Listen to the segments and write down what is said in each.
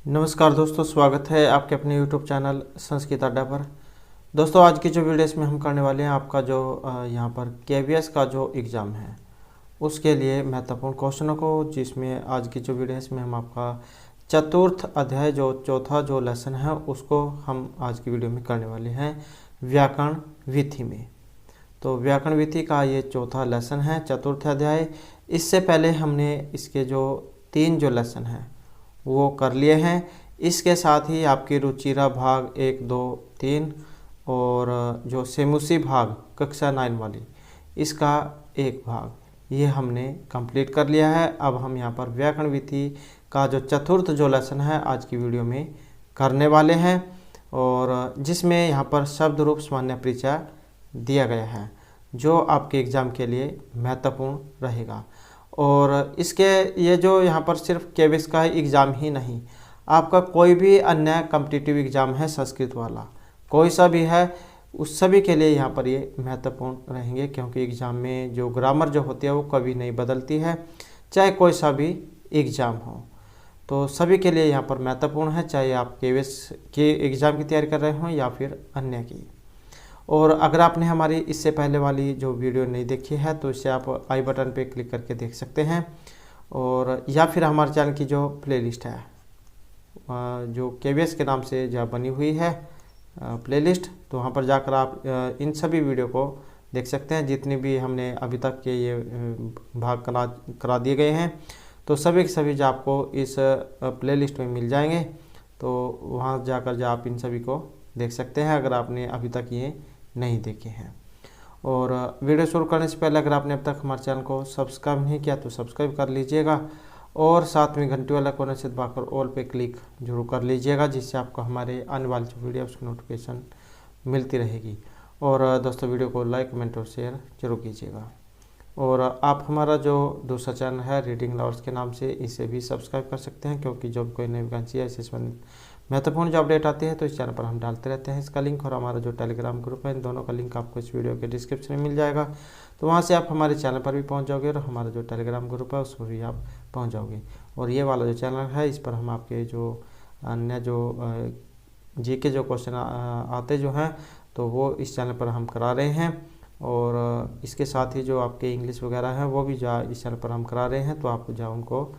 नमस्कार दोस्तों, स्वागत है आपके अपने YouTube चैनल संस्कृत अड्डा पर। दोस्तों, आज की जो वीडियो इसमें हम करने वाले हैं आपका जो यहाँ पर KVS का जो एग्ज़ाम है उसके लिए महत्वपूर्ण क्वेश्चनों को, जिसमें आज की जो वीडियो है इसमें हम आपका चतुर्थ अध्याय जो चौथा जो लेसन है उसको हम आज की वीडियो में करने वाले हैं व्याकरण विधि में। तो व्याकरण विधि का ये चौथा लेसन है, चतुर्थ अध्याय। इससे पहले हमने इसके जो 3 जो लेसन हैं वो कर लिए हैं। इसके साथ ही आपकी रुचिरा भाग 1, 2, 3 और जो सेमुसी भाग कक्षा 9 वाली इसका एक भाग ये हमने कंप्लीट कर लिया है। अब हम यहाँ पर व्याकरण विधि का जो चतुर्थ जो लेसन है आज की वीडियो में करने वाले हैं, और जिसमें यहाँ पर शब्द रूप सामान्य परिचय दिया गया है जो आपके एग्ज़ाम के लिए महत्वपूर्ण रहेगा। और इसके ये जो यहाँ पर सिर्फ KVS का एग्ज़ाम ही नहीं, आपका कोई भी अन्य कॉम्पिटिटिव एग्ज़ाम है संस्कृत वाला, कोई सा भी है, उस सभी के लिए यहाँ पर ये महत्वपूर्ण रहेंगे, क्योंकि एग्ज़ाम में जो ग्रामर जो होती है वो कभी नहीं बदलती है, चाहे कोई सा भी एग्ज़ाम हो। तो सभी के लिए यहाँ पर महत्वपूर्ण है, चाहे आप KVS के एग्ज़ाम की तैयारी कर रहे हों या फिर अन्य की। और अगर आपने हमारी इससे पहले वाली जो वीडियो नहीं देखी है तो इसे आप आई बटन पे क्लिक करके देख सकते हैं, और या फिर हमारे चैनल की जो प्लेलिस्ट है जो KVS के नाम से जो बनी हुई है प्लेलिस्ट, तो वहाँ पर जाकर आप इन सभी वीडियो को देख सकते हैं। जितनी भी हमने अभी तक के ये भाग करा दिए गए हैं तो सभी के सभी जो आपको इस प्लेलिस्ट में मिल जाएंगे, तो वहाँ जाकर जो आप इन सभी को देख सकते हैं अगर आपने अभी तक ये नहीं देखे हैं। और वीडियो शुरू करने से पहले अगर आपने अब तक हमारे चैनल को सब्सक्राइब नहीं किया तो सब्सक्राइब कर लीजिएगा, और साथ में घंटी वाला कोने से दबाकर ऑल पे क्लिक जरूर कर लीजिएगा, जिससे आपको हमारे आने वाली जो वीडियो उसकी नोटिफिकेशन मिलती रहेगी। और दोस्तों, वीडियो को लाइक, कमेंट और शेयर जरूर कीजिएगा। और आप हमारा जो दूसरा चैनल है रीडिंग लवर्स के नाम से, इसे भी सब्सक्राइब कर सकते हैं, क्योंकि जब कोई नई वैकेंसी है इससे संबंधित महत्वपूर्ण जो अपडेट आती है तो इस चैनल पर हम डालते रहते हैं। इसका लिंक और हमारा जो टेलीग्राम ग्रुप है, इन दोनों का लिंक आपको इस वीडियो के डिस्क्रिप्शन में मिल जाएगा। तो वहाँ से आप हमारे चैनल पर भी पहुँच जाओगे और हमारा जो टेलीग्राम ग्रुप है उस पर भी आप पहुँच जाओगे। और ये वाला जो चैनल है इस पर हम आपके जो अन्य जो GK जो क्वेश्चन आते जो हैं तो वो इस चैनल पर हम करा रहे हैं, और इसके साथ ही जो आपके इंग्लिश वगैरह हैं वो भी जा इस चैनल पर हम करा रहे हैं, तो आप जा उनको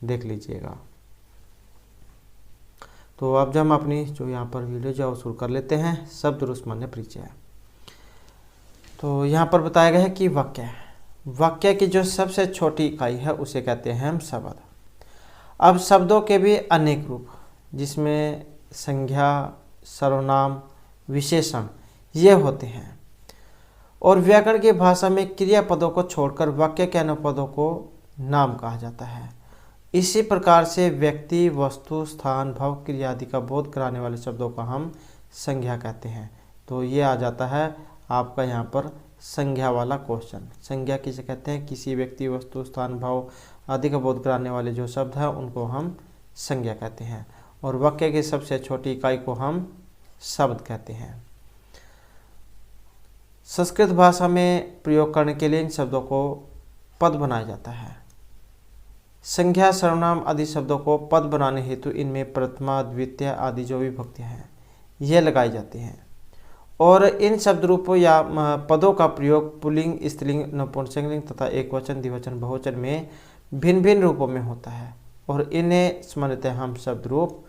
देख लीजिएगा। तो अब जब हम अपनी जो यहाँ पर वीडियो जो शुरू कर लेते हैं, शब्द रूप सामान्य परिचय। तो यहाँ पर बताया गया है कि वाक्य की जो सबसे छोटी इकाई है उसे कहते हैं हम शब्द। अब शब्दों के भी अनेक रूप, जिसमें संज्ञा, सर्वनाम, विशेषण ये होते हैं। और व्याकरण की भाषा में क्रियापदों को छोड़कर वाक्य के अन्य पदों को नाम कहा जाता है। इसी प्रकार से व्यक्ति, वस्तु, स्थान, भाव, क्रिया आदि का बोध कराने वाले शब्दों का हम संज्ञा कहते हैं। तो ये आ जाता है आपका यहाँ पर संज्ञा वाला क्वेश्चन। संज्ञा किसे कहते हैं? किसी व्यक्ति, वस्तु, स्थान, भाव आदि का बोध कराने वाले जो शब्द हैं उनको हम संज्ञा कहते हैं। और वाक्य की सबसे छोटी इकाई को हम शब्द कहते हैं। संस्कृत भाषा में प्रयोग करने के लिए इन शब्दों को पद बनाया जाता है। संज्ञा, सर्वनाम आदि शब्दों को पद बनाने हेतु इनमें प्रथमा, द्वितीय आदि जो विभक्तियां हैं ये लगाई जाती हैं। और इन शब्द रूपों या पदों का प्रयोग पुल्लिंग, स्त्रीलिंग, नपुंसकलिंग तथा एकवचन, द्विवचन, बहुवचन में भिन्न भिन्न रूपों में होता है, और इन्हें सामान्यतः हम शब्द रूप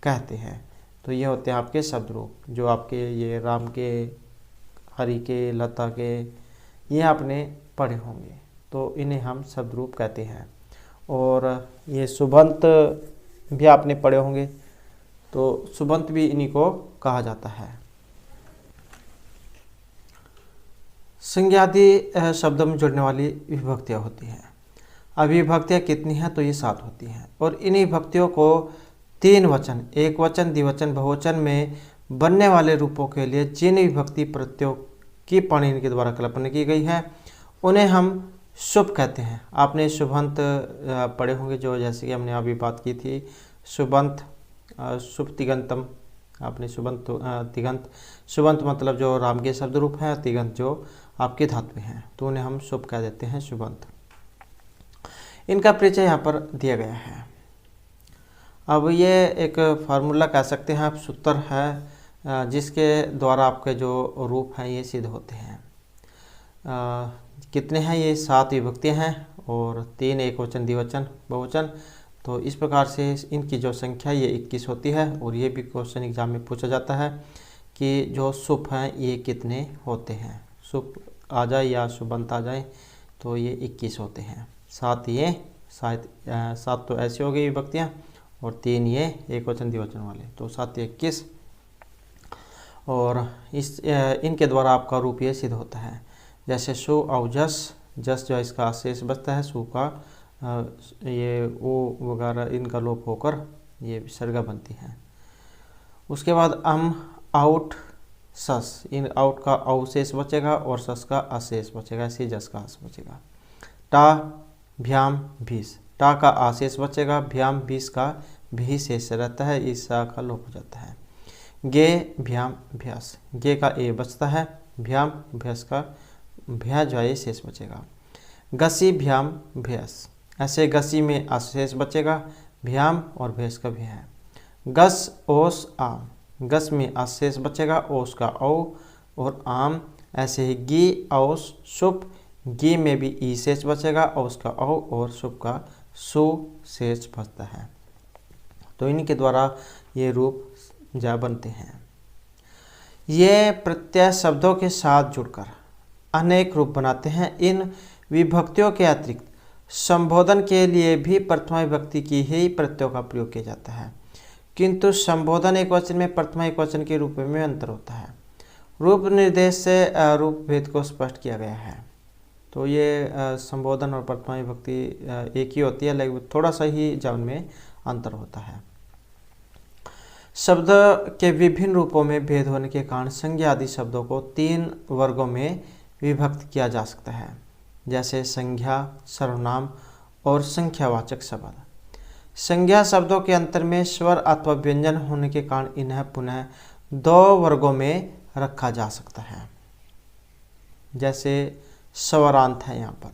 कहते हैं। तो ये होते हैं आपके शब्द रूप, जो आपके ये राम के, हरि के, लता के ये आपने पढ़े होंगे, तो इन्हें हम शब्द रूप कहते हैं। और ये सुबंत भी आपने पढ़े होंगे, तो सुबंत भी इन्हीं को कहा जाता है। संज्ञा आदि शब्दों में जुड़ने वाली विभक्तियाँ होती हैं। अब विभक्तियाँ कितनी हैं? तो ये 7 होती हैं, और इन विभक्तियों को 3 वचन, एक वचन, द्विवचन, बहुवचन में बनने वाले रूपों के लिए जिन विभक्ति प्रत्ययों की पाणिनि के द्वारा कल्पना की गई है उन्हें हम शुभ कहते हैं। आपने शुभंत पढ़े होंगे, जो जैसे कि हमने अभी बात की थी, शुभंत, शुभ तिगंतम, आपने शुभंत, तिगंत, शुभंत मतलब जो राम के शब्द रूप हैं, तिगंत जो आपके धातु हैं, तो उन्हें हम शुभ कह देते हैं, शुभंत। इनका परिचय यहाँ पर दिया गया है। अब ये एक फार्मूला कह सकते हैं आप, सूत्र है जिसके द्वारा आपके जो रूप हैं ये सिद्ध होते हैं। कितने हैं ये? 7 विभक्तियाँ हैं और 3 एकवचन, द्विवचन, बहुवचन। तो इस प्रकार से इनकी जो संख्या ये 21 होती है। और ये भी क्वेश्चन एग्जाम में पूछा जाता है कि जो सुप हैं ये कितने होते हैं। सुप आ जाए या सुबंत आ जाए तो ये 21 होते हैं। 7 ये 7 तो ऐसी हो गई विभक्तियाँ और 3 ये एकवचन द्विवचन वाले, तो 7 21। और इनके द्वारा आपका रूप ये सिद्ध होता है। जैसे सु और जस, जस जो इसका शेष बचता है, सु का ये ओ वगैरह इनका लोप होकर ये विसर्गा बनती है। उसके बाद आउट, सस, इन आउट का अवशेष बचेगा और सस का अशेष बचेगा, ऐसे जस का अस बचेगा। टा भ्याम भीस, टा का आशेष बचेगा, भ्याम भीस का भी शेष रहता है, ईसा का लोप हो जाता है। गे भ्याम भ्यास, गे का ए बचता है, भ्याम भ्यास का भ्या जो है शेष बचेगा। गसी भ्याम भ्यास, ऐसे गसी में अशेष बचेगा, भ्याम और भ्यास का भी है। गस ओस आम, गस में अशेष बचेगा, ओस का औ और आम। ऐसे ही गी औस सुप, गी में भी ई शेष बचेगा, औस का औ और सुप का सु शेष बचता है। तो इनके द्वारा ये रूप जा बनते हैं। ये प्रत्यय शब्दों के साथ जुड़कर अनेक रूप बनाते हैं। इन विभक्तियों के अतिरिक्त संबोधन के लिए भी प्रथमा विभक्ति की ही प्रत्ययों का प्रयोग किया जाता है, किंतु संबोधन एक वचन में प्रथमा एक वचन के रूप में अंतर होता है। रूप निर्देश से रूप भेद को स्पष्ट किया गया है। तो ये संबोधन और प्रथमा विभक्ति एक ही होती है, लेकिन थोड़ा सा ही जब में अंतर होता है। शब्द के विभिन्न रूपों में भेद होने के कारण संज्ञा आदि शब्दों को 3 वर्गों में विभक्त किया जा सकता है, जैसे संज्ञा, सर्वनाम और संख्यावाचक शब्द। संज्ञा शब्दों के अंतर में स्वर अथवा व्यंजन होने के कारण इन्हें पुनः 2 वर्गों में रखा जा सकता है। जैसे स्वरांत है यहाँ पर,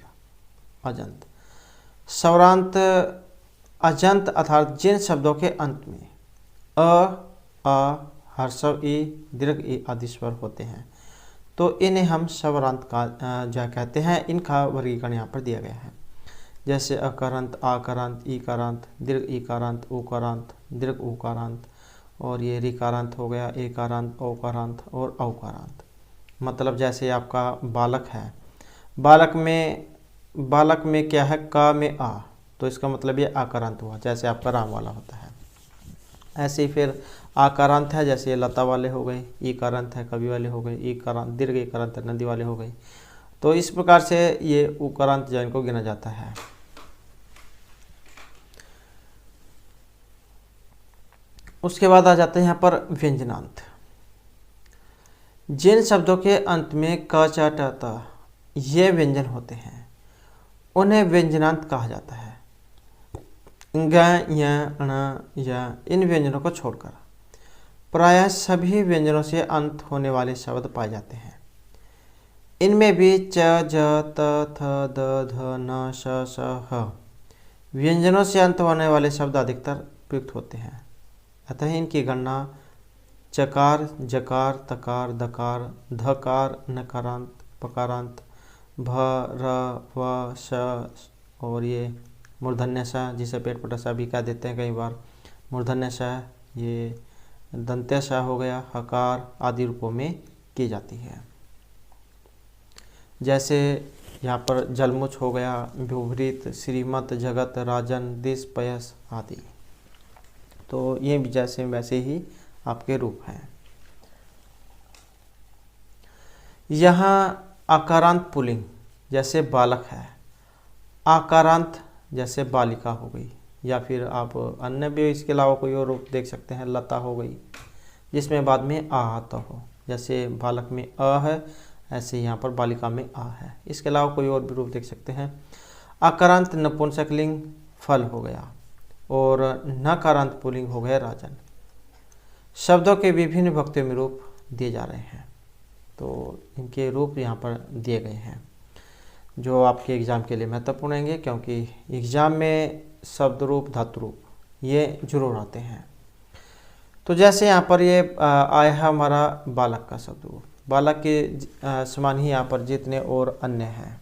अजंत। स्वरांत अजंत अर्थात जिन शब्दों के अंत में हर्षव ई, दीर्घ ई आदि स्वर होते हैं, तो इन्हें हम स्वरांत का जो कहते हैं। इनका वर्गीकरण यहाँ पर दिया गया है। जैसे अकारांत, आकारांत, ईकारांत, दीर्घ ईकारांत, उकारांत, दीर्घ उकारांत, और ये ऋकारांत हो गया, एकारांत, औकारांत और औकारांत। मतलब जैसे आपका बालक है, बालक में क्या है, का में आ, तो इसका मतलब ये आकारांत हुआ, जैसे आपका राम वाला होता है। ऐसे ही फिर आकारांत है, जैसे लता वाले हो गए, ईकारांत है, कवि वाले हो गए, ईकारांत, दीर्घ ईकारांत है, नदी वाले हो गए। तो इस प्रकार से ये उकारांत जो इनको गिना जाता है। उसके बाद आ जाते हैं यहाँ पर व्यंजनांत। जिन शब्दों के अंत में क, च, ट, त ये व्यंजन होते हैं उन्हें व्यंजनांत कहा जाता है। ग, य, ण, य इन व्यंजनों को छोड़कर प्रायः सभी व्यंजनों से अंत होने वाले शब्द पाए जाते हैं। इनमें भी च, ज, त, थ, द, ध, न, श, ह व्यंजनों से अंत होने वाले शब्द अधिकतर प्रयुक्त होते हैं। अतः इनकी गणना चकार, जकार, तकार, दकार, धकार, नकारांत, पकारांत, भ, र, व, श और ये मूर्धन्य श, जिसे पेट पटा सा भी कह देते हैं कई बार, मूर्धन्य श, ये दंत्य श हो गया, हकार आदि रूपों में की जाती है। जैसे यहाँ पर जलमुच हो गया, विपरीत, श्रीमत, जगत, राजन, दिस, पयस आदि। तो ये भी जैसे वैसे ही आपके रूप हैं। यहाँ आकारांत पुल्लिंग जैसे बालक है, आकारांत जैसे बालिका हो गई, या फिर आप अन्य भी इसके अलावा कोई और रूप देख सकते हैं, लता हो गई जिसमें बाद में आ आता हो। जैसे बालक में अ है, ऐसे यहाँ पर बालिका में आ है। इसके अलावा कोई और भी रूप देख सकते हैं। आकारांत नपुंसकलिंग फल हो गया और नकारांत पुल्लिंग हो गया राजन। शब्दों के विभिन्न विभक्तियों में रूप दिए जा रहे हैं, तो इनके रूप यहाँ पर दिए गए हैं जो आपके एग्ज़ाम के लिए महत्वपूर्ण होंगे, क्योंकि एग्ज़ाम में शब्द रूप, धातु रूप ये जरूर आते हैं। तो जैसे यहाँ पर ये आया है हमारा बालक का शब्द रूप, बालक के समान ही यहाँ पर जितने और अन्य हैं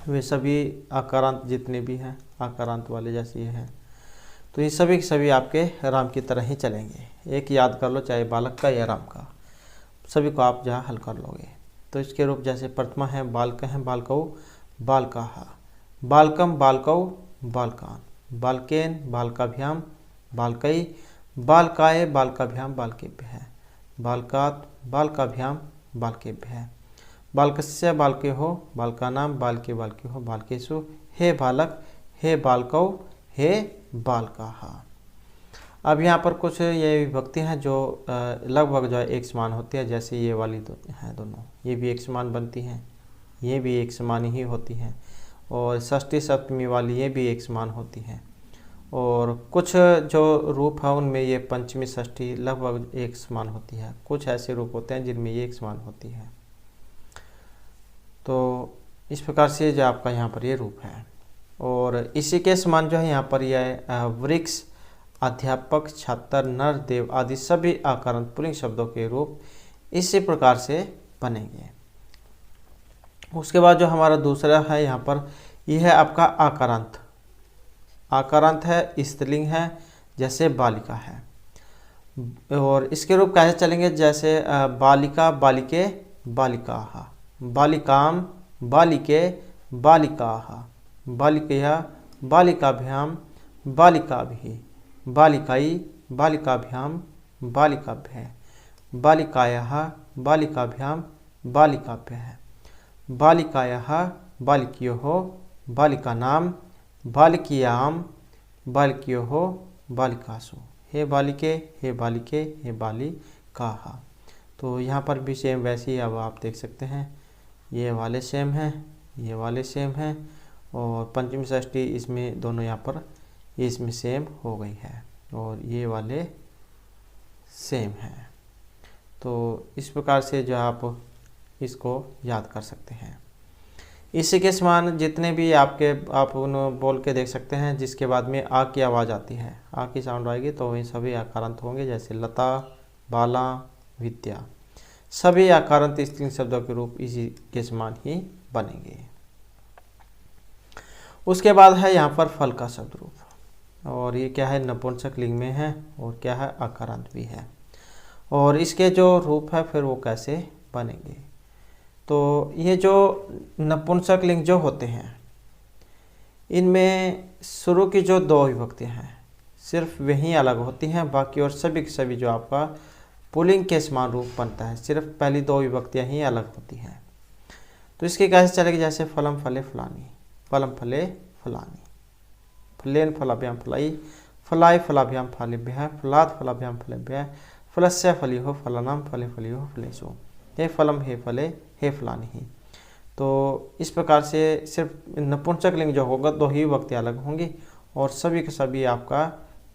वे सभी आकारांत जितने भी हैं, आकारांत वाले जैसे ये हैं, तो ये सभी के सभी आपके राम की तरह ही चलेंगे। एक याद कर लो, चाहे बालक का या राम का, सभी को आप जहाँ हल कर लोगे। तो इसके रूप जैसे प्रथमा है बालक हैं, बालकौ बालकाः, बालकम बालकौ बालकान, बालकेन बालकाभ्याम बालकै, बालकाय बालकाभ्याम बालकेभ्यः, बालकात् बालकाभ्याम बालकेभ्यः, बालकस्य बालकेहो बालकानां बालके बालकेहो बालकेषु, हे बालक हे बालकौ हे बालकाः। अब यहाँ पर कुछ ये विभक्ति हैं जो लगभग जो है एक समान होती है। जैसे ये वाली तो हैं दोनों, ये भी एक समान बनती हैं, ये भी एक समान ही होती हैं, और षष्ठी सप्तमी वाली ये भी एक समान होती हैं। और कुछ जो रूप है उनमें ये पंचमी षष्ठी लगभग एक समान होती है। कुछ ऐसे रूप होते हैं जिनमें ये एक समान होती है। तो इस प्रकार से जो आपका यहाँ पर ये रूप है। और इसी के समान जो है यहाँ पर यह वृक्ष, अध्यापक, छात्र, नर, देव आदि सभी आकारांत पुल्लिंग शब्दों के रूप इसी प्रकार से बनेंगे। उसके बाद जो हमारा दूसरा है यहाँ पर, यह है आपका आकारांत। आकारांत है, स्त्रीलिंग है, जैसे बालिका है। और इसके रूप कैसे चलेंगे, जैसे बालिका बालिके बालिकाः, बालिकाम बालिके बालिकाः, बालिकया बालिकाभ्याम बालिकाभिः, बालिकाई बालिकाभ्याम बालिकाभ्यः, बालिकायाः बालिकाभ्याम बालिकाभ्यः, बालिकायाः बालिकयोः बालिकानां बालिकियां बालिकयोः बालिकासु, हे बालिके हे बालिके हे बालिकाः। तो यहाँ पर भी सेम वैसे ही अब आप देख सकते हैं, ये वाले सेम हैं, ये वाले सेम हैं, और पंचमी षष्ठी इसमें दोनों यहाँ पर इसमें सेम हो गई है, और ये वाले सेम हैं। तो इस प्रकार से जो आप इसको याद कर सकते हैं। इसी के समान जितने भी आप उन बोल के देख सकते हैं जिसके बाद में आ की आवाज़ आती है, आ की साउंड आएगी, तो ये सभी आकारांत होंगे। जैसे लता, बाला, विद्या, सभी आकारांत स्त्रीलिंग शब्दों के रूप इसी के समान ही बनेंगे। उसके बाद है यहाँ पर फल का शब्द रूप, और ये क्या है, नपुंसक लिंग में है, और क्या है, आकारांत भी है। और इसके जो रूप है फिर वो कैसे बनेंगे, तो ये जो नपुंसक लिंग जो होते हैं इनमें शुरू की जो दो विभक्तियाँ हैं सिर्फ वही अलग होती हैं, बाकी और सभी के सभी जो आपका पुल्लिंग के समान रूप बनता है, सिर्फ पहली दो विभक्तियाँ ही अलग होती हैं। तो इसके कैसे चलेगी, जैसे फलम फले फलानी, फलम फले फलानी, फलेन फलाभ्याम फलाई, फलाय फलाभ्याम फलेभ्यः, फलात् फलाभ्याम फलेभ्यः, फलस्य फलिहो फलानां फले फलिहो फलेषु, हे फलम हे फले हे फलानी ही। तो इस प्रकार से सिर्फ नपुंसक लिंग जो होगा दो ही विभक्ति अलग होंगी, और सभी के सभी आपका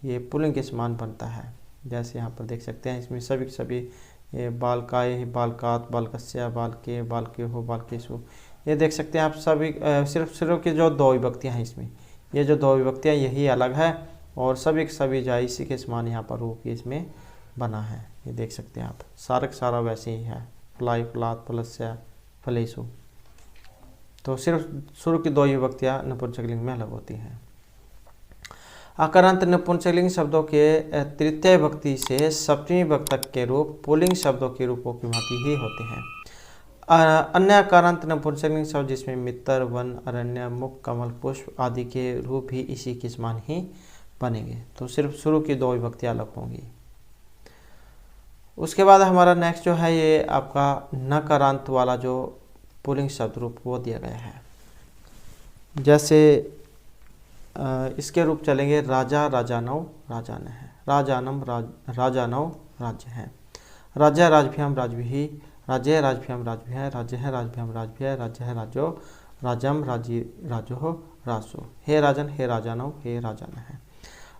ये पुल्लिंग के समान बनता है। जैसे यहाँ पर देख सकते हैं, इसमें सभी के सभी ये बालकाय बालकात् बालकस्य बालके बालकेहो बालकेषु, ये देख सकते हैं आप सभी सिर्फ की जो दो विभक्तियाँ हैं इसमें, ये जो दो विभक्तियाँ यही अलग है, और सभी के सभी जो इसी के समान यहाँ पर रूप इसमें बना है। ये देख सकते हैं आप, सारा सारा वैसे ही है, फलाई फलात् फलस्य फलेषु। तो सिर्फ शुरू की दो विभक्तियाँ नपुंसक लिंग में अलग होती हैं। आकारांत नपुंसक लिंग शब्दों के तृतीय विभक्ति से सप्तमी विभक्ति तक के रूप पुल्लिंग शब्दों के रूपों की भांति ही होते हैं। अन्य आकारांत नपुंसक लिंग शब्द जिसमें मित्र, वन, अरण्य, मुख, कमल, पुष्प आदि के रूप भी इसी के समान ही बनेंगे। तो सिर्फ शुरू की दो विभक्तियाँ अलग होंगी। उसके बाद हमारा नेक्स्ट जो है ये आपका नकारांत वाला जो पुल्लिंग शब्द रूप वो दिया गया है। जैसे इसके रूप चलेंगे, राजा राजानौ राजान है, राजानम राजानौ राज्य है, राज्य राजभ्याम राजभिः, राज्य राजभ्याम राजभ्यः, राज्य है राजभ्याम राजभ्यः, राज्य है राजो राजम राजी राजो रासो, हे राजन हे राजानौ हे राजान है।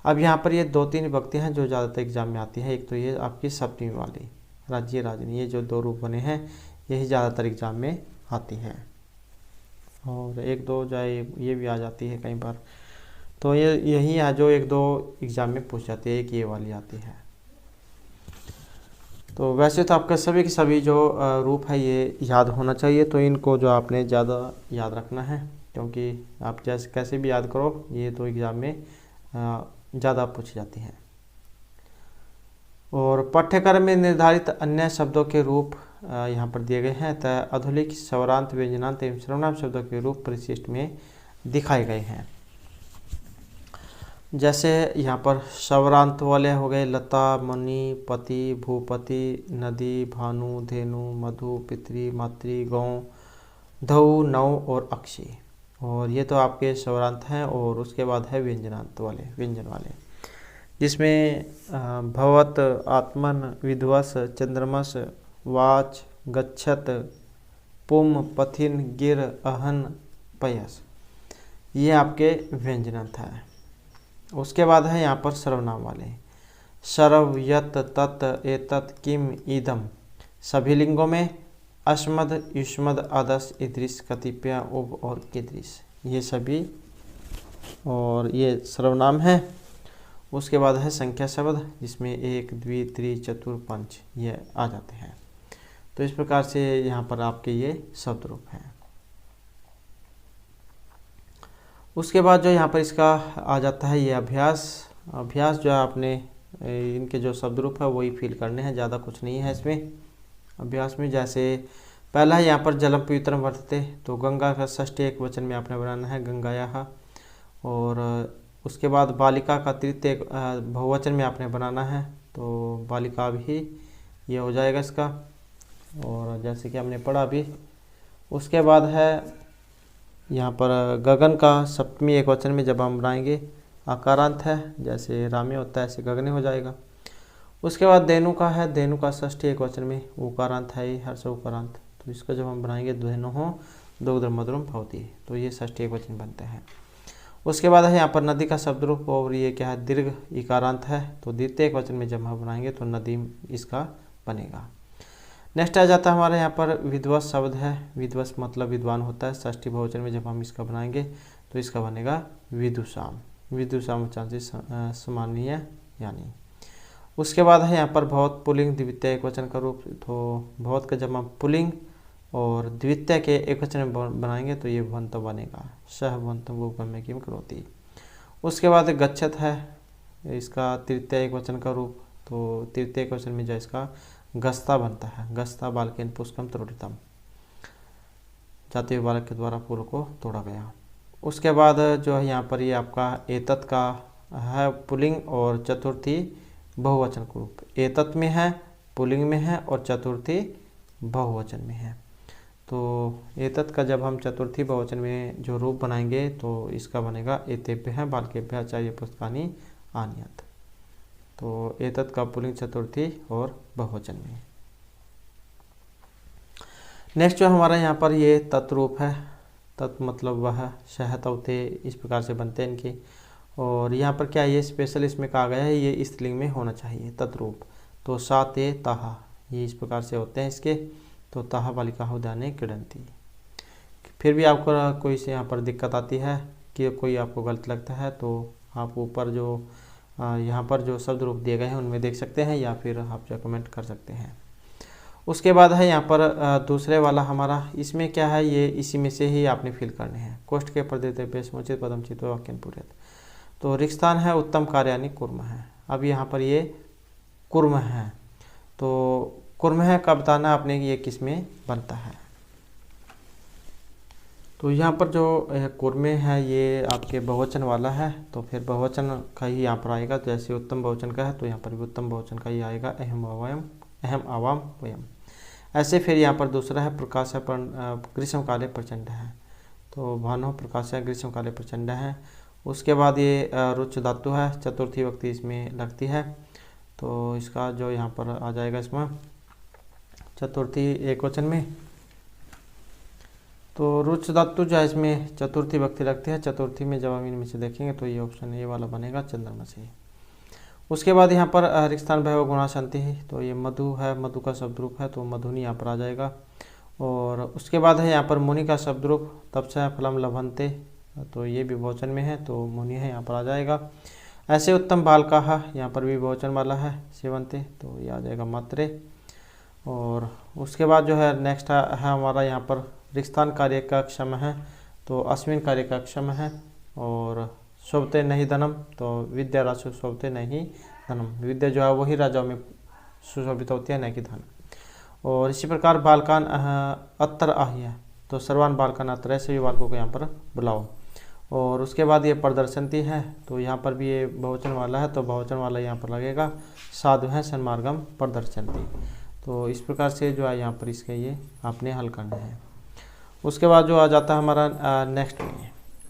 अब यहाँ पर ये दो तीन विभक्ति हैं जो ज़्यादातर एग्जाम में आती है। एक तो ये आपकी सप्तमी वाली राज्य राजनी, ये जो दो रूप बने हैं यही ज़्यादातर एग्जाम में आती है, और एक दो जाए ये भी आ जाती है कई बार। तो ये यही है जो 1-2 एग्ज़ाम में पूछ जाती है, एक ये वाली आती है। तो वैसे तो आपका सभी के सभी जो रूप है ये याद होना चाहिए, तो इनको जो आपने ज़्यादा याद रखना है, क्योंकि आप जैसे कैसे भी याद करो ये तो एग्ज़ाम में ज़्यादा पूछी जाती हैं। और पाठ्यक्रम में निर्धारित अन्य शब्दों के रूप यहाँ पर दिए गए हैं तथा अधोलिखित स्वरांत, व्यंजनांत एवं सर्वनाम शब्दों के रूप परिशिष्ट में दिखाए गए हैं। जैसे यहाँ पर स्वरांत वाले हो गए लता, मणि, पति, भूपति, नदी, भानु, धेनु, मधु, पितृ, मातृ, गौ, धौ, नौ और अक्षी। और ये तो आपके स्वरांत हैं। और उसके बाद है व्यंजनांत वाले, व्यंजन वाले, जिसमें भवत, आत्मन, विध्वस, चंद्रमस, वाच, गच्छत, पुम, पथिन, गिर, अहन, पयस, ये आपके व्यंजनांत है। उसके बाद है यहाँ पर सर्वनाम वाले, सर्व, यत, तत्, एतत्, किम, ईदम, सभी लिंगों में, अस्मद, युष्मद, अदस, इदृश, कतिपय, उब और कीदृश, ये सभी और ये सर्वनाम है। उसके बाद है संख्या शब्द, जिसमें 1, 2, 3, 4, 5 ये आ जाते हैं। तो इस प्रकार से यहाँ पर आपके ये शब्द रूप हैं। उसके बाद जो यहाँ पर इसका आ जाता है ये अभ्यास। अभ्यास जो है आपने इनके जो शब्द रूप है वही फिल करने हैं, ज़्यादा कुछ नहीं है इसमें अभ्यास में। जैसे पहला है यहाँ पर जलम पवित्रम वर्तते, तो गंगा का षष्ठी एक वचन में आपने बनाना है गंगायाः। और उसके बाद बालिका का तृतीय बहुवचन में आपने बनाना है, तो बालिका भी ये हो जाएगा इसका। और जैसे कि हमने पढ़ा अभी। उसके बाद है यहाँ पर गगन का सप्तमी एक वचन में जब हम बनाएंगे आकारांत है, जैसे रामे होता है ऐसे गगने हो जाएगा। उसके बाद धेनु का है, धेनु का षष्ठी एक वचन में उकारांत है, ये हर्ष उकारांत, तो इसका जब हम बनाएंगे धेनु हो दुग्धम मधुरम भवति, तो ये षष्ठी एक वचन बनते हैं। उसके बाद है यहाँ पर नदी का शब्द रूप, और ये क्या है दीर्घ इकारांत है, तो द्वितीय एक वचन में जब हम बनाएंगे तो नदीम इसका बनेगा। नेक्स्ट आ जाता है हमारे यहाँ पर विध्वस शब्द है, विध्वस मतलब विद्वान होता है, षष्ठी बहुवचन में जब हम इसका बनाएंगे तो इसका बनेगा विदुषाम, विदुषाम चांसेस सम्मानीय यानी। उसके बाद है यहाँ पर भवत पुल्लिंग द्वितीय एक वचन का रूप, तो भवत का जब हम पुल्लिंग और द्वितीय के एक वचन में बनाएंगे तो ये भवंत बनेगा, सह भवंत वो गम्य किम करोति। उसके बाद गच्छत है, इसका तृतीय एक वचन का रूप, तो तृतीय एक वचन में जो इसका गस्ता बनता है, गस्ता बालकेन पुष्कम त्रोटितम, जाते हुए बालक के द्वारा पूर्व को तोड़ा गया। उसके बाद जो है यहाँ पर ये आपका एतत् का है पुल्लिंग और चतुर्थी बहुवचन का रूप, एतत् में है, पुल्लिंग में है और चतुर्थी बहुवचन में है। तो एतत् का जब हम चतुर्थी बहुवचन में जो रूप बनाएंगे तो इसका बनेगा एतेभ्य है बालकेभ्य आचार्य पुस्तकानि आनयत्, तो एतत् का पुल्लिंग चतुर्थी और बहुवचन में। नेक्स्ट जो हमारा यहाँ पर ये तत्रूप है, तत् मतलब वह, शह, तौते, इस प्रकार से बनते हैं इनके। और यहाँ पर क्या ये स्पेशल इसमें कहा गया है ये स्त्रीलिंग में होना चाहिए तत्रूप, तो सा ते ताहा ये इस प्रकार से होते हैं इसके, तो ताहा बालिका उद्याने क्रीडन्ति। फिर भी आपको कोई से यहाँ पर दिक्कत आती है कि कोई आपको गलत लगता है तो आप ऊपर जो यहाँ पर जो शब्द रूप दिए गए हैं उनमें देख सकते हैं, या फिर आप जो कमेंट कर सकते हैं। उसके बाद है यहाँ पर दूसरे वाला हमारा, इसमें क्या है ये इसी में से ही आपने फिल करने हैं। कोष्ठ के प्रदेते पेशमोचित पदम चित वाक्यन पूर्यत, तो रिक्स्थान है उत्तम कार्य यानी कुर्म है। अब यहाँ पर ये कुर्म है, तो कुर्म है का बताना आपने ये किस में बनता है। तो यहाँ पर जो कुर्मे है ये आपके बहुवचन वाला है, तो फिर बहुवचन का ही यहाँ पर आएगा। तो जैसे उत्तम बहुवचन का है तो यहाँ पर भी उत्तम बहुवचन का ही आएगा, अहम आवाम वयम। ऐसे फिर यहाँ पर दूसरा है प्रकाश ग्रीष्म काले प्रचंड है, तो भानु प्रकाश ग्रीष्म काले प्रचंड है। उसके बाद ये रुच धातु है, चतुर्थी विभक्ति इसमें लगती है, तो इसका जो यहाँ पर आ जाएगा इसमें चतुर्थी एक वचन में, तो रुच धातु जो है इसमें चतुर्थी विभक्ति लगती है। चतुर्थी में जब हम इनमें से देखेंगे तो ये ऑप्शन ये वाला बनेगा चंद्रमा से। उसके बाद यहाँ पर रिक्स्थान भैव गुणाशंति है, तो ये मधु है, मधु का शब्द रूप है, तो मधुनी यहाँ पर आ जाएगा। और उसके बाद है यहाँ पर मुनि का शब्द रूप, तपस्या फलम लभंते, तो ये भी बहुवचन में है, तो मुनि है यहाँ पर आ जाएगा। ऐसे उत्तम बालकाः, यहाँ पर भी बहुवचन वाला है, सेवन्ते, तो ये आ जाएगा मात्रे। और उसके बाद जो है नेक्स्ट है हमारा यहाँ पर रिक्स्थान कार्य का क्षम है, तो अस्मिन कार्य का क्षम है। और शोभते नहीं धनम, तो विद्या राशि शोभते नहीं धनम, विद्या जो है वही राजाओं में सुशोभित होती है, न कि धन। और इसी प्रकार बालकान अत्र आह्य, तो सर्वान बालकान अत्र, सभी बालकों को यहाँ पर बुलाओ। और उसके बाद ये प्रदर्शनती है, तो यहाँ पर भी ये बहुवचन वाला है, तो बहुवचन वाला यहाँ पर लगेगा। साधु है सन्मार्गम प्रदर्शनती, तो इस प्रकार से जो है यहाँ पर इसके ये आपने हल करना है। उसके बाद जो आ जाता है हमारा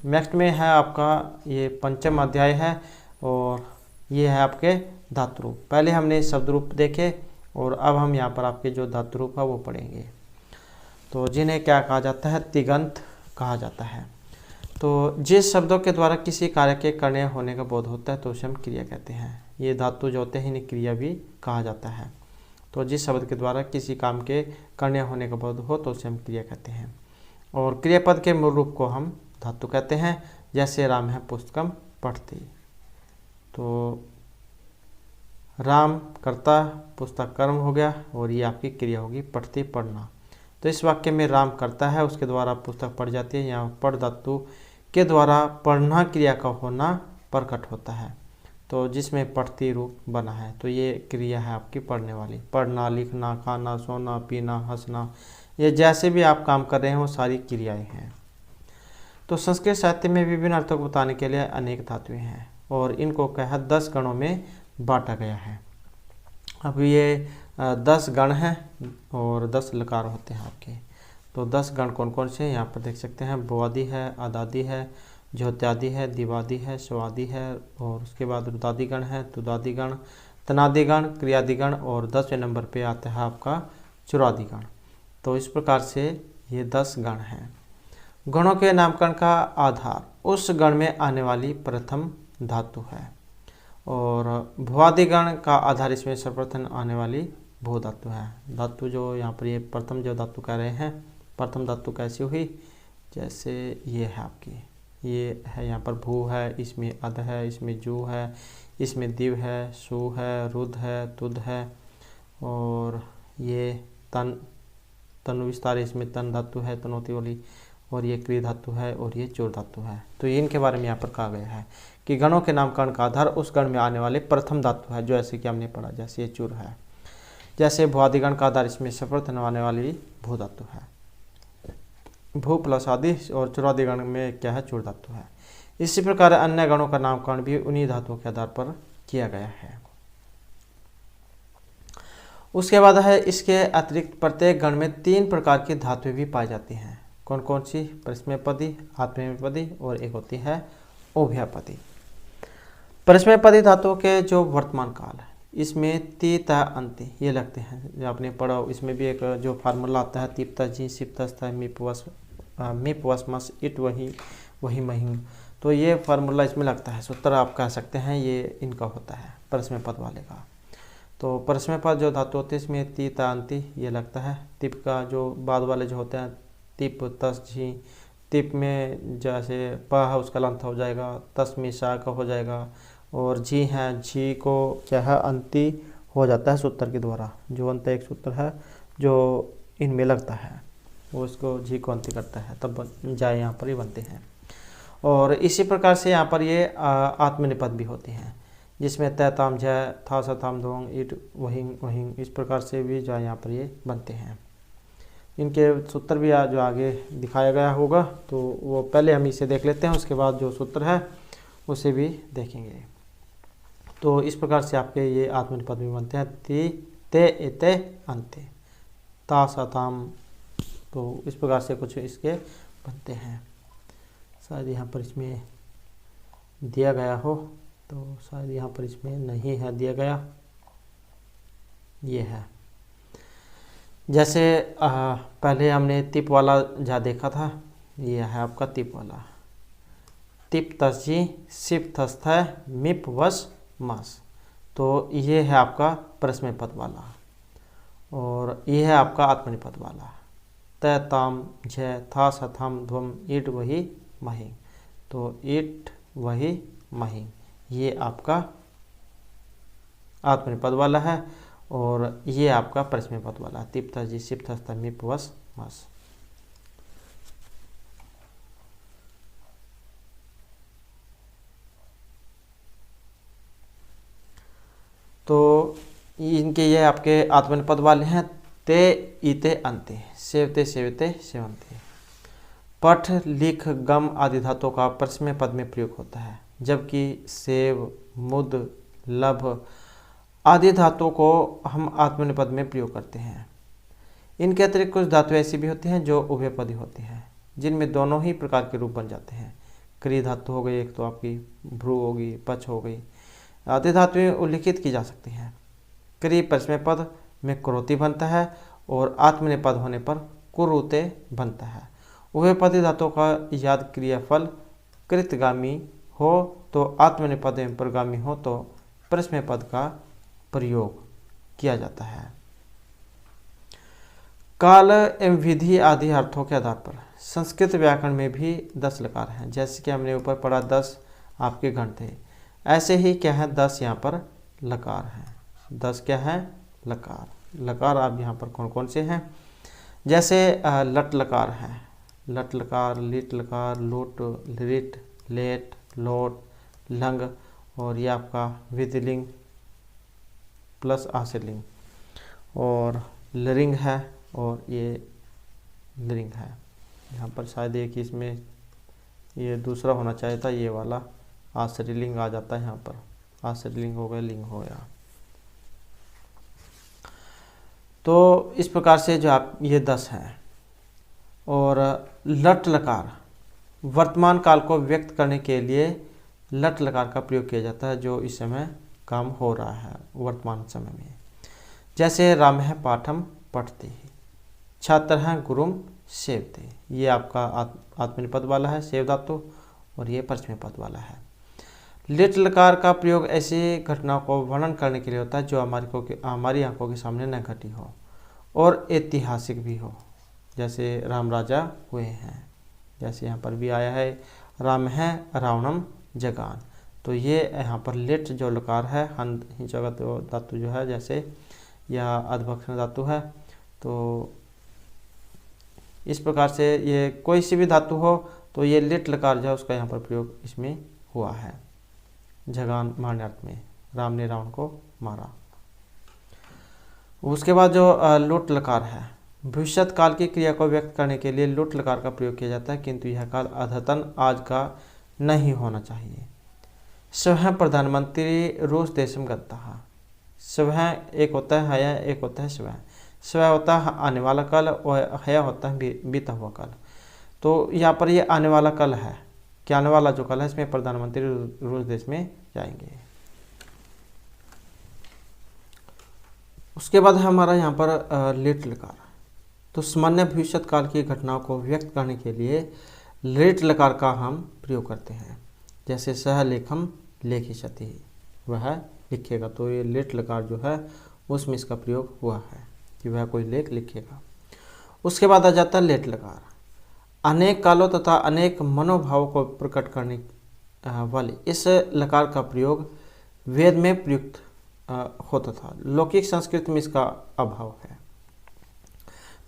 नेक्स्ट में है आपका ये पंचम अध्याय है, और ये है आपके धातु रूप। पहले हमने शब्द रूप देखे, और अब हम यहाँ पर आपके जो धातु रूप है वो पढ़ेंगे। तो जिन्हें क्या कहा जाता है, तिगंत कहा जाता है। तो जिस शब्दों के द्वारा किसी कार्य के करने होने का बोध होता है तो उसे हम क्रिया कहते हैं। ये धातु जो होते हैं इन्हें क्रिया भी कहा जाता है। तो जिस शब्द के द्वारा किसी काम के करने होने का बोध हो तो उसे हम क्रिया कहते हैं। और क्रियापद के मूल रूप को हम धातु कहते हैं। जैसे राम है पुस्तकम पढ़ती, तो राम कर्ता, पुस्तक कर्म हो गया, और ये आपकी क्रिया होगी पढ़ती, पढ़ना। तो इस वाक्य में राम करता है, उसके द्वारा पुस्तक पढ़ जाती है। यहाँ पढ़ धातु के द्वारा पढ़ना क्रिया का होना प्रकट होता है, तो जिसमें पढ़ती रूप बना है, तो ये क्रिया है आपकी पढ़ने वाली। पढ़ना, लिखना, खाना, सोना, पीना, हंसना, ये जैसे भी आप काम कर रहे हैं वो सारी क्रियाएं हैं। तो संस्कृत साहित्य में विभिन्न अर्थों को बताने के लिए अनेक धातुएं हैं, और इनको कहा 10 गणों में बांटा गया है। अब ये 10 गण हैं और 10 लकार होते हैं आपके। तो 10 गण कौन कौन से हैं यहाँ पर देख सकते हैं। भुआदि है, आदादि है, ज्योत्यादि है, दिवादि है, स्वादि है, और उसके बाद रुदादि गण है, तुदादि गण, तनादि गण, क्रियादि गण, और 10वें नंबर पे आता है आपका चुरादि गण। तो इस प्रकार से ये 10 गण हैं। गणों के नामकरण का आधार उस गण में आने वाली प्रथम धातु है, और भुआदि गण का आधार इसमें सर्वप्रथम आने वाली भू धातु है। धातु जो यहाँ पर ये प्रथम जो धातु कह रहे हैं, प्रथम धातु कैसी हुई, जैसे ये है आपकी, ये है यहाँ पर भू है, इसमें अध है, इसमें जू है, इसमें दिव है, सु है, रुद है, तुद है, और ये तनु विस्तार, इसमें तन धातु है, तनोती वाली, और ये क्रिय धातु है, और ये चोर धातु है। तो इनके बारे में यहाँ पर कहा गया है कि गणों के नामकरण का आधार उस गण में आने वाले प्रथम धातु है, जो ऐसे कि हमने पढ़ा, जैसे ये चूर है। जैसे भुआदि गण का आधार इसमें सर्वप्रथम आने वाली भू धातु है, भू प्लस आदि, और चुरादि गण में क्या है, चूर धातु है। इसी प्रकार अन्य गणों का नामकरण भी उन्हीं धातुओं के आधार पर किया गया है। उसके बाद है इसके अतिरिक्त प्रत्येक गण में 3 प्रकार की धातुएं भी पाई जाती हैं। कौन कौन सी, परस्मैपदी, आत्मनेपदी, और एक होती है उभयपदी। परस्मैपदी धातुओं के जो वर्तमान काल है इसमें ती त अंति ये लगते हैं, जो आपने पढ़ा। इसमें भी एक जो फार्मूला आता है, तीप जी सिप तस्थ मिप वसमस इट वही महिंग, तो ये फार्मूला इसमें लगता है। सूत्र आप कह सकते हैं ये इनका होता है परस्मैपद वाले का। तो परस्मैपद जो धातु होते हैं इसमें ती त अंति ये लगता है। तिप का जो बाद वाले जो होते हैं, तिप तस झी, तिप में जैसे प है उसका लंथ हो जाएगा, तस में सा का हो जाएगा, और झी है, झी को क्या है अंति हो जाता है सूत्र के द्वारा। जो अंत एक सूत्र है जो इनमें लगता है वो इसको झी को अंति करता है, तब जाए यहाँ पर ही बनते हैं। और इसी प्रकार से यहाँ पर ये आत्मनिपद भी होती हैं, जिसमें तय ताम जय था सताम दोंग इट वहिंग इस प्रकार से भी जो यहाँ पर ये बनते हैं। इनके सूत्र भी जो आगे दिखाया गया होगा, तो वो पहले हम इसे देख लेते हैं, उसके बाद जो सूत्र है उसे भी देखेंगे। तो इस प्रकार से आपके ये आत्मनिपद भी बनते हैं। ती ते एते अंते ता सताम, तो इस प्रकार से कुछ इसके बनते हैं। शायद यहाँ पर इसमें दिया गया हो, तो शायद यहाँ पर इसमें नहीं है दिया गया, ये है। जैसे पहले हमने तिप वाला जा देखा था, ये है आपका तिप वाला। तिप तस्जी सिप तस्थ मिप वस मस, तो ये है आपका परस्मैपद वाला, और ये है आपका आत्मनिपद वाला। तय ताम झय था सथम ध्वम ईट वही महि, तो ईट वही मही, ये आपका आत्मनेपद वाला है और ये आपका परस्मैपद वाला है। तिप्त जी सिप्त स्तमिप वस मस। तो इनके ये आपके आत्मनेपद वाले हैं। ते ईते अंते, सेवते सेवते सेवंते। पठ लिख गम आदि धातुओं का परस्मय पद में प्रयोग होता है, जबकि सेव मुद लभ आदि धातुओं को हम आत्मनेपद में प्रयोग करते हैं। इनके अतिरिक्त कुछ धातुएं ऐसी भी होती हैं जो उभयपदी होती हैं, जिनमें दोनों ही प्रकार के रूप बन जाते हैं। क्री धातु हो गई एक, तो आपकी भ्रू होगी, पच हो गई, आदि धातुएं उल्लिखित की जा सकती हैं। क्री परस्मय पद में कुरोति बनता है और आत्मनेपद होने पर कुरुते बनता है। उभयपदी धातुओं का याद क्रियाफल कृतगामी हो तो आत्मनेपद में परगामी हो तो परस्मय पद का प्रयोग किया जाता है। काल एवं विधि आदि अर्थों के आधार पर संस्कृत व्याकरण में भी 10 लकार हैं। जैसे कि हमने ऊपर पढ़ा 10 आपके गण थे, ऐसे ही क्या है 10 यहाँ पर लकार हैं। 10 क्या है लकार। लकार आप यहाँ पर कौन कौन से हैं, जैसे लट लकार है, लट लकार, लिट लकार, लुट, लिट, लेट, लोट, लंग, और ये आपका विधिलिंग प्लस आश्रलिंग, और लरिंग है और ये लिंग है। यहाँ पर शायद एक इसमें ये दूसरा होना चाहिए था, ये वाला आश्रलिंग आ जाता है यहाँ पर, आश्रलिंग हो गया, लिंग हो गया। तो इस प्रकार से जो आप ये 10 हैं। और लट लकार वर्तमान काल को व्यक्त करने के लिए लट लकार का प्रयोग किया जाता है, जो इस समय काम हो रहा है वर्तमान समय में। जैसे राम है पाठम पढ़ते, छात्र हैं गुरुम सेवते, ये आपका आत्मनेपद वाला है सेव धातु, और ये परस्मय पद वाला है। लिट लकार का प्रयोग ऐसी घटनाओं को वर्णन करने के लिए होता है जो हमारी आंखों के सामने न घटी हो और ऐतिहासिक भी हो, जैसे राम राजा हुए हैं। जैसे यहाँ पर भी आया है राम है रावणम जगान, तो ये यहाँ पर लिट जो लकार है हंद जगत धातु जो है, जैसे यह अधभक्षण धातु है। तो इस प्रकार से ये कोई सी भी धातु हो तो ये लिट लकार जो है उसका यहाँ पर प्रयोग इसमें हुआ है। जगान मारने अर्थ में, राम ने रावण को मारा। उसके बाद जो लुट लकार है, भविष्यत काल की क्रिया को व्यक्त करने के लिए लुट लकार का प्रयोग किया जाता है, किंतु यह काल अद्यतन आज का नहीं होना चाहिए। स्वयं प्रधानमंत्री रूस देशम गत्ता, स्वयं एक होता है हया, एक होता है स्वयं। स्वयं होता है आने वाला कल और हया होता है बीता हुआ कल। तो यहाँ पर ये आने वाला कल है कि आने वाला जो कल है इसमें प्रधानमंत्री रूस देश में जाएंगे। उसके बाद है हमारा यहाँ पर लिट लकार। तो सामान्य भविष्यत काल की घटनाओं को व्यक्त करने के लिए लिट लकार का हम प्रयोग करते हैं। जैसे सह लेखम लेखिष्यति, वह लिखेगा, तो ये लिट लकार जो है उसमें इसका प्रयोग हुआ है कि वह कोई लेख लिखेगा। उसके बाद आ जाता है लेट लकार। अनेक कालों तथा अनेक मनोभावों को प्रकट करने वाले इस लकार का प्रयोग वेद में प्रयुक्त होता था, लौकिक संस्कृत में इसका अभाव है।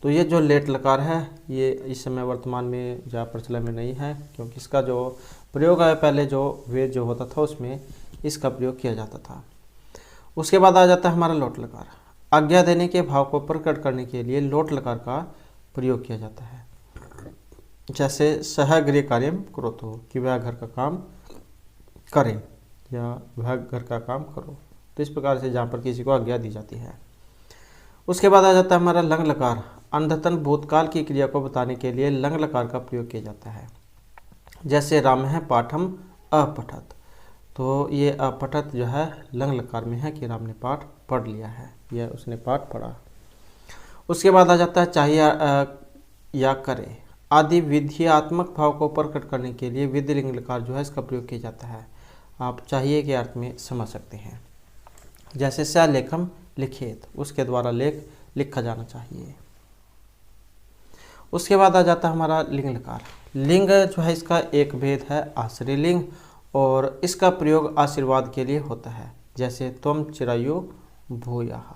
तो ये जो लेट लकार है ये इस समय वर्तमान में ज़्यादा प्रचलन में नहीं है, क्योंकि इसका जो प्रयोग है पहले जो वेद जो होता था उसमें इसका प्रयोग किया जाता था। उसके बाद आ जाता है हमारा लोट लकार। आज्ञा देने के भाव को प्रकट करने के लिए लोट लकार का प्रयोग किया जाता है। जैसे सह गृह कार्यम करोतु, कि वह घर का काम करें या वह घर का काम करो, तो इस प्रकार से जहाँ पर किसी को आज्ञा दी जाती है। उसके बाद आ जाता है हमारा लंग लकार। अंधतन भूतकाल की क्रिया को बताने के लिए लंग लकार का प्रयोग किया जाता है। जैसे राम है पाठम अपठत, तो ये अपठत जो है लंग लकार में है कि राम ने पाठ पढ़ लिया है या उसने पाठ पढ़ा। उसके बाद आ जाता है चाहिए या करे आदि विधियात्मक भाव को प्रकट करने के लिए विधिलिंग लकार जो है इसका प्रयोग किया जाता है। आप चाहिए के अर्थ में समझ सकते हैं। जैसे स लेखम लिखित, उसके द्वारा लेख लिखा जाना चाहिए। उसके बाद आ जाता है हमारा लिंग लकार। लिंग जो है इसका एक भेद है आश्रय लिंग, और इसका प्रयोग आशीर्वाद के लिए होता है, जैसे त्वम चिरायु भूयः।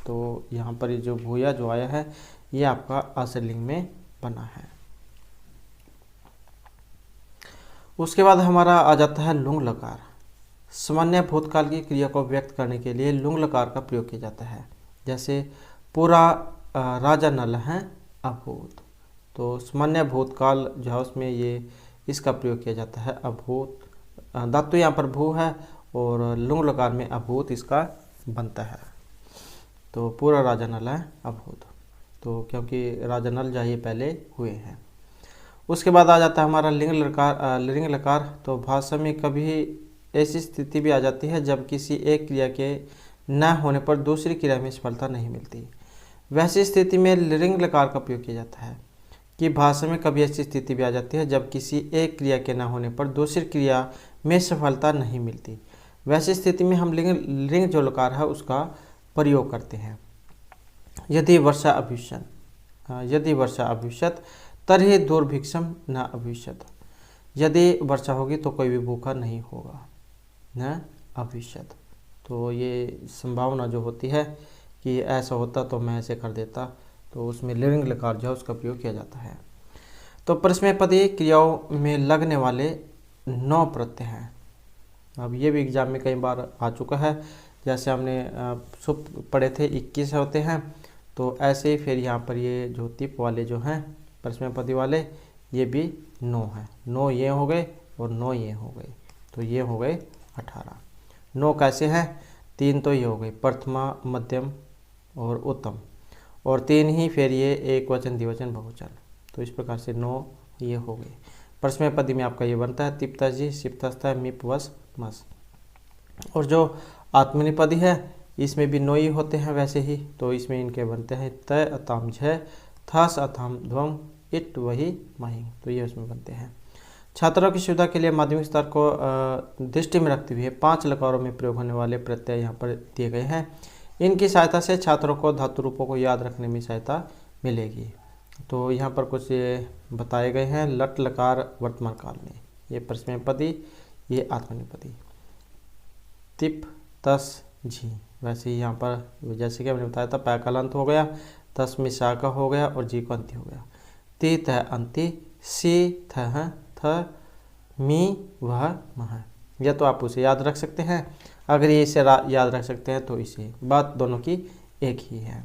तो यहाँ पर ये जो भूया जो आया है ये आपका आश्रय लिंग में बना है। उसके बाद हमारा आ जाता है लुंग लकार। सामान्य भूतकाल की क्रिया को व्यक्त करने के लिए लुंग लकार का प्रयोग किया जाता है, जैसे पूरा राजा नल है अभूत। तो सामान्य भूतकाल जो है उसमें ये इसका प्रयोग किया जाता है अभूत। धातु यहाँ पर भू है और लुंग लकार में अभूत इसका बनता है। तो पूरा राजा नल है अभूत, तो क्योंकि राजा नल जो ये पहले हुए हैं। उसके बाद आ जाता है हमारा लिंग लकार। तो भाषा में कभी ऐसी स्थिति भी आ जाती है जब किसी एक क्रिया के न होने पर दूसरी क्रिया में सफलता नहीं मिलती। वैसी स्थिति में लिंग लकार का प्रयोग किया जाता है कि भाषा में कभी ऐसी स्थिति भी आ जाती है जब किसी एक क्रिया के न होने पर दूसरी क्रिया में सफलता नहीं मिलती। वैसी स्थिति में हम लिंग जो लकार है उसका प्रयोग करते हैं। यदि वर्षा अभविष्यत तर्हि दुर्भिक्षम न अभविष्यत। यदि वर्षा होगी तो कोई भी भूखा नहीं होगा, न अभविष्यत। तो ये संभावना जो होती है कि ऐसा होता तो मैं ऐसे कर देता, तो उसमें लिंग लकार जो है उसका प्रयोग किया जाता है। तो परस्मैपदी क्रियाओं में लगने वाले 9 प्रत्यय हैं। अब ये भी एग्जाम में कई बार आ चुका है, जैसे हमने सुप पढ़े थे 21 होते हैं, तो ऐसे ही फिर यहाँ पर ये जो तिप वाले जो हैं परस्मैपदी वाले ये भी 9 हैं। 9 ये हो गए और 9 ये हो गए, तो ये हो गए 18। 9 कैसे हैं? 3 तो ये हो गए प्रथमा मध्यम और उत्तम, और 3 ही फिर ये एक वचन द्विवचन बहुवचन। तो इस प्रकार से 9 ये हो गए। परस्मैपदी में आपका ये बनता है तिप्तजी सिप्तस्थ मिप वस मस। और जो आत्मनिपदी है इसमें भी 9 ही होते हैं वैसे ही, तो इसमें इनके बनते हैं त अताम झ थस अथाम ध्वम इट वही महिंग। तो ये उसमें बनते हैं। छात्रों की सुविधा के लिए माध्यमिक स्तर को दृष्टि में रखते हुए 5 लकारों में प्रयोग होने वाले प्रत्यय यहाँ पर दिए गए हैं। इनकी सहायता से छात्रों को धातु रूपों को याद रखने में सहायता मिलेगी। तो यहाँ पर कुछ ये बताए गए हैं। लट लकार वर्तमान काल में, ये परस्मैपदी, ये आत्मनिपदी। तिप तस झी, वैसे ही यहाँ पर जैसे कि हमने बताया था पै का अंत हो गया, तस में शा का हो गया और जी को अंति हो गया। ती तह अंति, सी थ मी वह मह। या तो आप उसे याद रख सकते हैं, अगर ये इसे याद रख सकते हैं तो इसे, बात दोनों की एक ही है।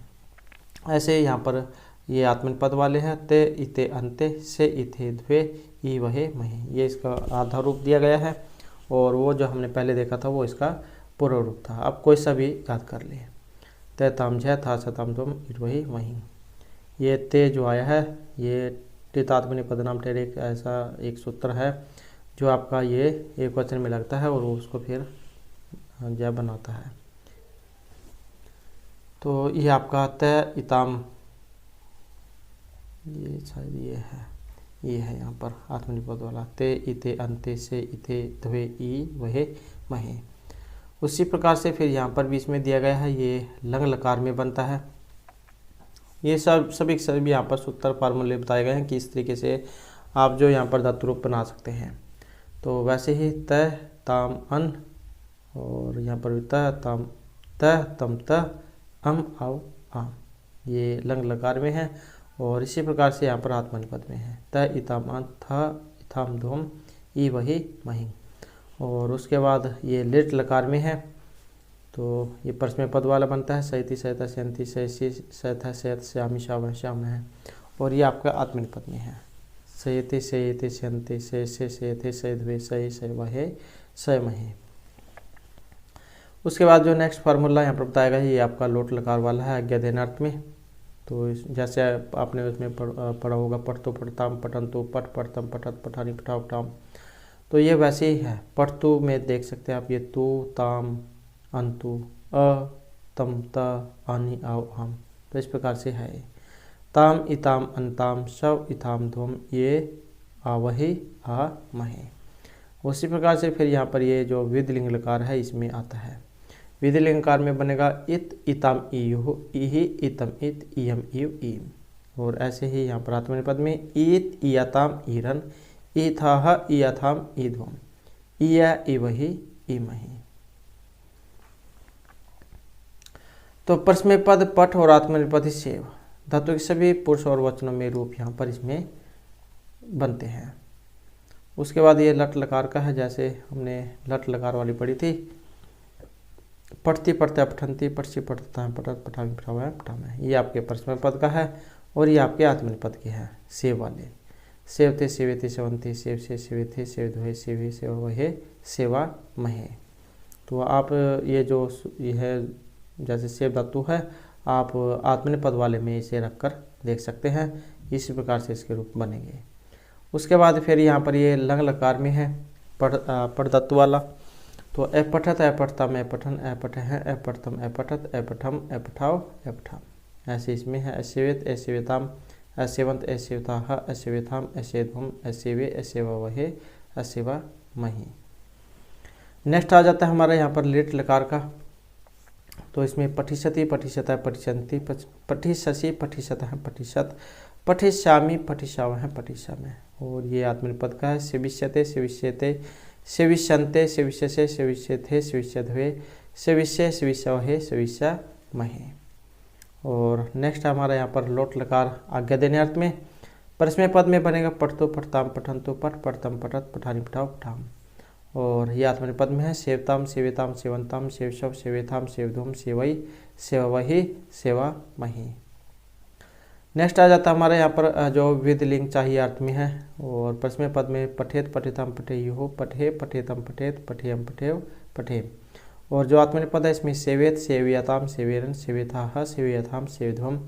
ऐसे यहाँ पर ये आत्मनिपद वाले हैं। ते इते अंते से इथे द्वे ई वहे महे, ये इसका आधा रूप दिया गया है, और वो जो हमने पहले देखा था वो इसका पूर्व रूप था। अब कोई सा भी याद कर ले। ते ताम झ था सताम तुम इट वही वहीं। ये ते जो आया है ये टितात्मनिपद नाम टेरे एक ऐसा एक सूत्र है जो आपका ये एक वचन में लगता है और वो उसको फिर जय बनाता है। तो ये आपका त इताम, ये शायद ये है यहाँ पर आत्मनिपद वाला। ते इते अंते से इते द्वे ई वहे महे। उसी प्रकार से फिर यहाँ पर भी इसमें दिया गया है, ये लंग लकार में बनता है। ये सभी यहाँ पर सूत्र फार्मूले बताए गए हैं कि इस तरीके से आप जो यहाँ पर धातु रूप बना सकते हैं। तो वैसे ही तह ताम अन, और यहाँ पर भी तह ताम तह तम तह अम आव आम, ये लंग लकार में है। और इसी प्रकार से यहाँ पर आत्मनिपद में है तह इताम अन था इथाम धोम ई वही महिंग। और उसके बाद ये लिट लकार में है, तो ये परस्मैपद वाला बनता है सहिति सहिता सयंती सयसी सयथा सयत श्यामी श्याम श्याम है। और ये आपका आत्मनिपद में है सयते सयते सयंते सय से सयथे सयध्वे सय सय वहे सय महे। उसके बाद जो नेक्स्ट फार्मूला यहाँ पर बताया गया है ये आपका लोट लकार वाला है आज्ञाधेनार्थ में। तो जैसे आपने उसमें पढ़ा होगा पठतो पठताम पठंतु पठ पठतम पठत पठानी पठावटाम, तो ये वैसे ही है। पठतु में देख सकते हैं आप ये तु ताम अंतु अ तम त आनी आव आम, तो इस प्रकार से है। ताम इताम अंताम शव इताम धोम ये आवहि आ महे। उसी प्रकार से फिर यहाँ पर ये जो विधिलिंग लकार है इसमें आता है। विधिलिंग लकार में बनेगा इत इताम इयुः इहि इतम इत इयम इयु ईम। और ऐसे ही यहाँ पर आत्मनेपद पद में ईत इयताम ईरन, ईथाह इयथाम ईध्वम, इया इवहि इमहि। तो परस्मैपद पद पठ और आत्मनेपद ही सेव धातु के सभी पुरुष और वचनों में रूप यहाँ पर इसमें बनते हैं। उसके बाद ये लट लकार का है, जैसे हमने लट लकार वाली पढ़ी थी, पठती पढ़ते पठंती पठसी पठता है पठत पठामी पठावा पठामे, ये आपके परस्मैपद पद का है और ये आपके आत्मनेपद के हैं सेव वाले। सेवते सेवेते सेवंती, सेव से सेवेथे, सेवध्वे सेवे सेवहे सेवा महे। तो आप ये जो ये है जैसे सेव धातु है, आप आत्मनेपद वाले में इसे रखकर देख सकते हैं, इसी प्रकार से इसके रूप बनेंगे। उसके बाद फिर यहाँ पर ये लंग लकार में है पठ धातु वाला, तो अपठत अपठतम अपठन अपठह अपठतम अपठत अपठम अपठाव अपठाम, ऐसे इसमें है असेवित असेविताम असेवंत असेवताह असेविताम असेध्वम असेवे असेवहे असेवा मही। नेक्स्ट आ जाता है हमारा यहाँ पर लिट लकार का, तो इसमें पठिष्यति पठिष्यतः पठिष्यन्ति पठिष्यसि पठिष्यतः पठिष्यत पठिष्यामि पठिष्यावः पठिष्यामि, और ये आत्मनेपद का है। सेविष्यते सेविष्यते सेविष्यन्ते सेविष्यसे सेविष्यथे सेविष्यध्वे सेविष्य सेविष्यवहे सेविष्यामहे। और नेक्स्ट हमारा यहाँ पर लोट लकार आज्ञा देने अर्थ में, परस्मै पद में बनेगा पठतो पठताम पठंतो पठ पठतम पठत पठानी पठाओ पठाम, और ये आत्मनेपद में है सेवताम सेविताम सेवंताम सेवशव सेवेथाम सेवधूम सेवई सेवहि सेवा मही। नेक्स्ट आ जाता है हमारे यहाँ पर जो विध लिंग चाहिए अर्थ में है, और परस्मै पद में पठेत पठितम पठेयुः पठे पठेतम पठेत पठेयम पठेव पठेम, और जो आत्मनेपद है इसमें सेवेत सेवयताम सेवेरन सेवेथाह सेवयथाम सेवध्वम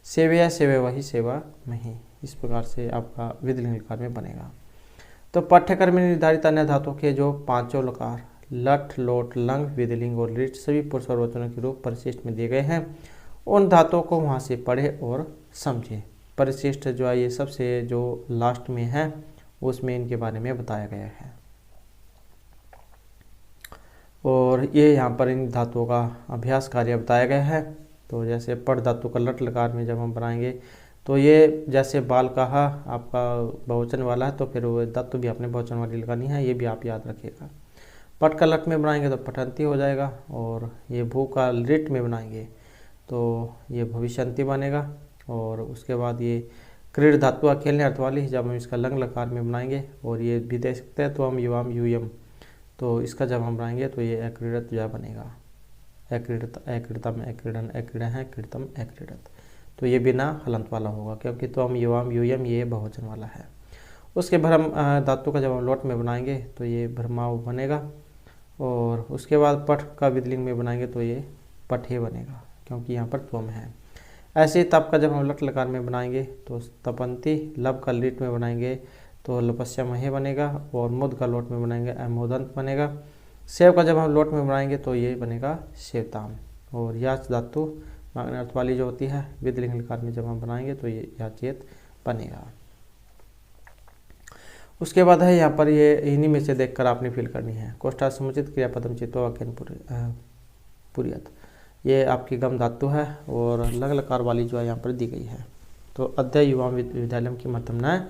सेवया सेवहि सेवा मही। इस प्रकार से आपका विध लिंग लकार में बनेगा। तो पाठ्यक्रम में निर्धारित अन्य धातुओं के जो पांचों लकार लट लोट लंग विधिलिंग और लिट सभी पुरुष और वचनों के रूप परिशिष्ट में दिए गए हैं, उन धातुओं को वहाँ से पढ़े और समझे। परिशिष्ट जो है ये सबसे जो लास्ट में है उसमें इनके बारे में बताया गया है, और ये यहाँ पर इन धातुओं का अभ्यास कार्य बताया गया है। तो जैसे पढ़ धातु का लट लकार में जब हम बनाएंगे तो ये जैसे बाल कहा आपका बहुवचन वाला है, तो फिर वो धातु भी आपने बहुवचन वाली लगानी है, ये भी आप याद रखिएगा। पट का लट में बनाएंगे तो पठंती हो जाएगा, और ये भू का लिट में बनाएंगे तो ये भविष्यंती बनेगा। और उसके बाद ये क्रीड़ धातु खेलने अर्थ वाली, जब हम इसका लंग लकार में बनाएंगे और ये भी दे सकते हैं तो हम युवाम यूयम, तो इसका जब हम बनाएंगे तो ये अक्रीड़त जो बनेगा, अक्रीड़त अक्रीड़तम अक्रीड़न अक्रीड़ः क्रीड़तम अक्रीड़त, तो ये बिना हलंत वाला होगा क्योंकि तो हम युवाम यूयम ये बहुवचन वाला है। उसके भ्रम धातु का जब हम लोट में बनाएंगे तो ये भ्रमाव बनेगा, और उसके बाद पठ का विधलिंग में बनाएंगे तो ये पठे बनेगा क्योंकि यहाँ पर त्वम है। ऐसे ही तप का जब हम लट लकार में बनाएंगे तो तपंती, लब का लिट में बनाएंगे तो लपस्या महे बनेगा, और मुद का लोट में बनाएंगे अमोदंत बनेगा। सेव का जब हम लोट में बनाएंगे तो ये बनेगा सेवताम, और याच धातु मांगने अर्थ वाली जो होती है विधलिंग लकार में जब हम बनाएंगे तो ये याचेत बनेगा। उसके बाद है यहाँ पर ये इन्हीं में से देखकर आपने फिल करनी है। कोष्ठा समुचित क्रियापदम चित्तो वाक्यन पुरियत, ये आपकी गम धातु है और लंग लकार वाली जो है यहाँ पर दी गई है। तो अध्यय युवाम विद्यालय की महत्वना है,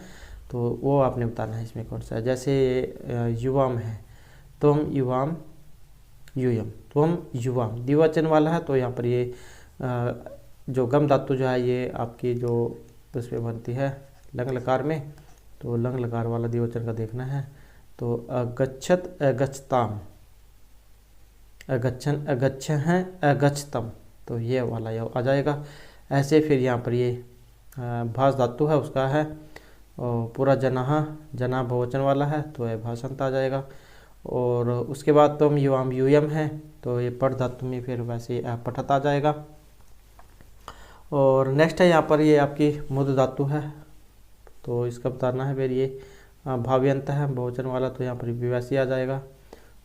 तो वो आपने बताना है इसमें कौन सा है। जैसे युवाम है तो हम युवाम यूयम, तो हम युवाम द्विवचन वाला है, तो यहाँ पर ये जो गम धातु जो है ये आपकी जो उसमें बनती है लंग लकार में, तो लंग लकार वाला द्विवचन का देखना है। तो अगच्छत अगच्छताम, अगच्छन अगच्छ हैं अगच्छतम, तो ये वाला यह आ जाएगा। ऐसे फिर यहाँ पर ये भाष धातु है उसका है, और पूरा जनाह जना बहुवचन वाला है तो यह भाषांत आ जाएगा। और उसके बाद तो हम युवाम यूयम है, तो ये पठ धातु में फिर वैसे पठत आ जाएगा। और नेक्स्ट है यहाँ पर ये आपकी मुद धातु है, तो इसका बताना है फिर ये भाव्यंत है बहुवचन वाला, तो यहाँ पर विवैसी आ जाएगा।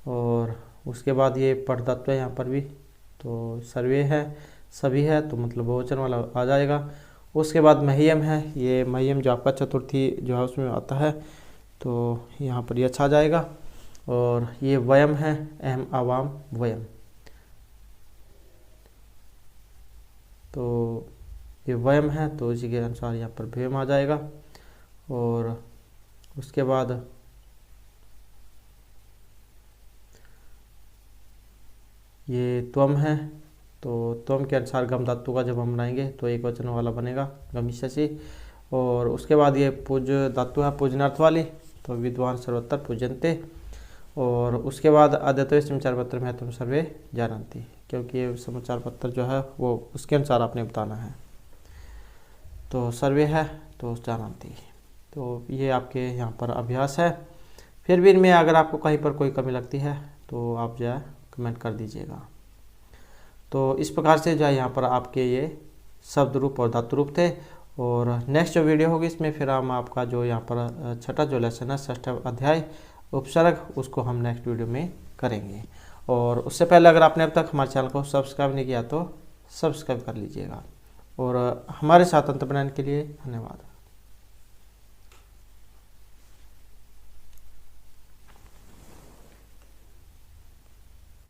और उसके बाद ये पठ धातु है यहाँ पर भी, तो सर्वे है सभी है तो मतलब बहुवचन वाला आ जाएगा। उसके बाद महियम है, ये महियम जो आपका चतुर्थी जो है उसमें आता है, तो यहाँ पर ये अच्छा आ जाएगा। और ये वयम है अहम आवाम वयम, तो ये वयम है तो इसी के अनुसार यहाँ पर व्यम आ जाएगा। और उसके बाद ये त्वम है तो त्वम के अनुसार गम धातु का जब हम बनाएंगे तो एक वचन वाला बनेगा गमिष्यसि। और उसके बाद ये पूज धातु है पूजनार्थ वाली तो विद्वान सर्वत्र पूजन्ते। और उसके बाद अद्यतवे समाचार पत्र में तुम सर्वे जानन्ति, क्योंकि ये समाचार पत्र जो है वो उसके अनुसार आपने बताना है। तो सर्वे है तो जानन्ति। तो ये आपके यहाँ पर अभ्यास है। फिर भी इनमें अगर आपको कहीं पर कोई कमी लगती है तो आप जो है कमेंट कर दीजिएगा। तो इस प्रकार से जो है यहाँ पर आपके ये शब्द रूप और धातु रूप थे। और नेक्स्ट जो वीडियो होगी इसमें फिर हम आपका जो यहाँ पर छठा जो लेसन है 6वां अध्याय उपसर्ग, उसको हम नेक्स्ट वीडियो में करेंगे। और उससे पहले अगर आपने अब तक हमारे चैनल को सब्सक्राइब नहीं किया तो सब्सक्राइब कर लीजिएगा। और हमारे साथ अंत बनाने के लिए धन्यवाद।